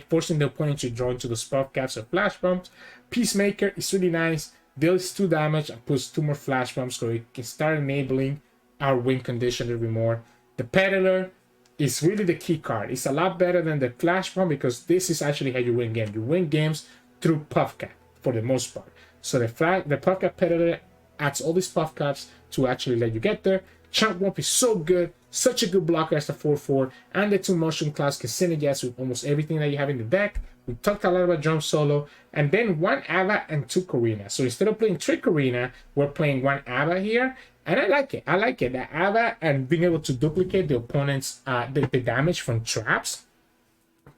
forcing the opponent to draw into the Puff Caps or Flash Bombs. Peacemaker is really nice, deals 2 damage and puts 2 more Flash Bombs so it can start enabling our win condition a little bit more. The Peddler is really the key card. It's a lot better than the Flash Bomb because this is actually how you win games. You win games through Puff Cap for the most part. So the Puff Cap Peddler adds all these Puff Caps to actually let you get there. Chunk Womp is so good, such a good blocker as the 4/4, and the 2 Mushroom Clouds can synergize with almost everything that you have in the deck. We talked a lot about Drum Solo, and then 1 Ava and 2 Karina. So instead of playing 3 Karina, we're playing 1 Ava here, and I like it. I like it. The Ava and being able to duplicate the opponent's the damage from traps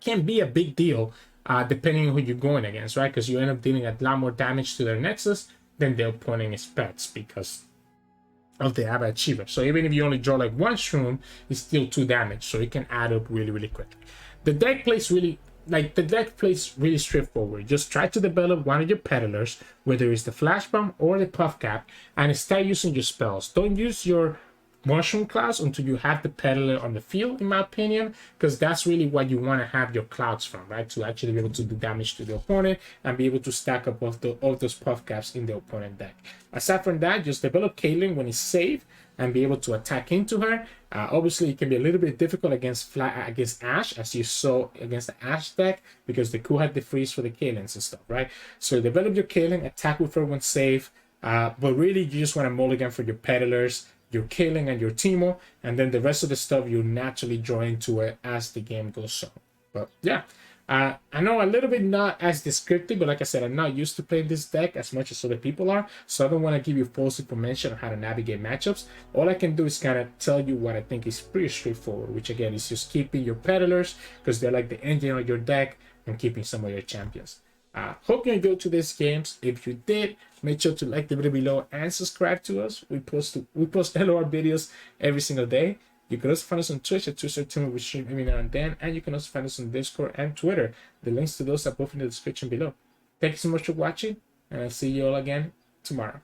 can be a big deal, depending on who you're going against, right? Because you end up dealing a lot more damage to their Nexus than the opponent expects because of the Ava Achiever. So even if you only draw like 1 Shroom, it's still 2 damage, so it can add up really, really quickly. The deck plays really straightforward. Just try to develop one of your peddlers, whether it's the Flash Bomb or the Puff Cap, and start using your spells. Don't use your Mushroom Clouds until you have the peddler on the field, in my opinion, because that's really what you want to have your clouds from, right? To actually be able to do damage to the opponent and be able to stack up all those Puff Caps in the opponent deck. Aside from that, just develop Caitlyn when it's safe and be able to attack into her. Obviously, it can be a little bit difficult against Ashe, as you saw against the Ashe deck, because the Ku had the freeze for the Caitlyn's and stuff, right? So develop your Caitlyn, attack with her when safe, but really you just want to mulligan for your peddlers, your Caitlyn and your Teemo, and then the rest of the stuff you naturally draw into it as the game goes on. But yeah, I know a little bit not as descriptive, but like I said, I'm not used to playing this deck as much as other people are, so I don't want to give you false information on how to navigate matchups. All I can do is kind of tell you what I think is pretty straightforward, which again is just keeping your peddlers because they're like the engine of your deck and keeping some of your champions. Hope you enjoyed today's games. If you did, make sure to like the video below and subscribe to us. We post LOR videos every single day. You can also find us on Twitch at Sirturmund. We stream every now and then, and you can also find us on Discord and Twitter. The links to those are both in the description below. Thank you so much for watching, and I'll see you all again tomorrow.